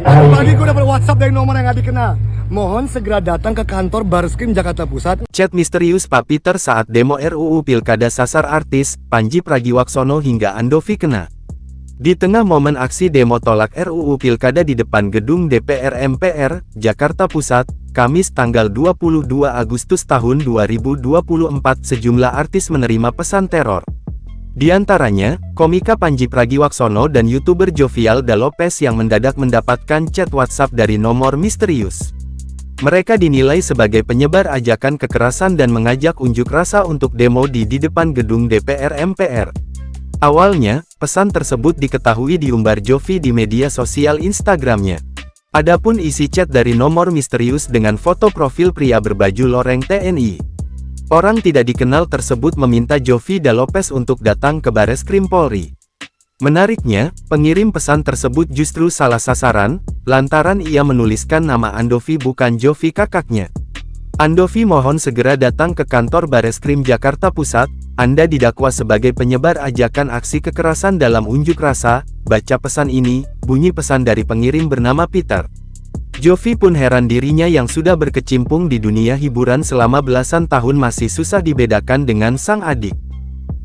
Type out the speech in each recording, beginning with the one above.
Pagi gue dapet WhatsApp dari nomor yang gak dikenal. Mohon segera datang ke kantor Bareskrim Jakarta Pusat. Chat misterius Pak Peter saat demo RUU Pilkada sasar artis, Pandji Pragiwaksono hingga Andovi kena. Di tengah momen aksi demo tolak RUU Pilkada di depan gedung DPR MPR, Jakarta Pusat, Kamis tanggal 22 Agustus tahun 2024 sejumlah artis menerima pesan teror. Di antaranya, komika Pandji Pragiwaksono dan YouTuber Jovial Da Lopez yang mendadak mendapatkan chat WhatsApp dari nomor misterius. Mereka dinilai sebagai penyebar ajakan kekerasan dan mengajak unjuk rasa untuk demo di depan gedung DPR MPR. Awalnya, pesan tersebut diketahui diumbar Jovi di media sosial Instagramnya. Adapun isi chat dari nomor misterius dengan foto profil pria berbaju loreng TNI. Orang tidak dikenal tersebut meminta Jovi Da Lopez untuk datang ke Bareskrim Polri. Menariknya, pengirim pesan tersebut justru salah sasaran, lantaran ia menuliskan nama Andovi bukan Jovi kakaknya. Andovi mohon segera datang ke kantor Bareskrim Jakarta Pusat, Anda didakwa sebagai penyebar ajakan aksi kekerasan dalam unjuk rasa, baca pesan ini, bunyi pesan dari pengirim bernama Peter. Jovi pun heran dirinya yang sudah berkecimpung di dunia hiburan selama belasan tahun masih susah dibedakan dengan sang adik.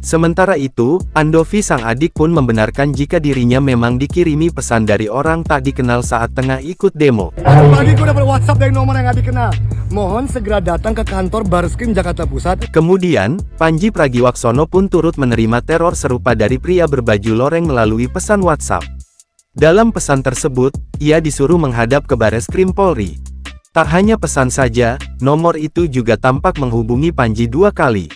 Sementara itu, Andovi sang adik pun membenarkan jika dirinya memang dikirimi pesan dari orang tak dikenal saat tengah ikut demo. Pagi gue dapet WhatsApp dari nomor yang gak dikenal. Mohon segera datang ke kantor Bareskrim Jakarta Pusat. Kemudian, Pandji Pragiwaksono pun turut menerima teror serupa dari pria berbaju loreng melalui pesan WhatsApp. Dalam pesan tersebut, ia disuruh menghadap ke Bareskrim Polri. Tak hanya pesan saja, nomor itu juga tampak menghubungi Pandji 2 kali.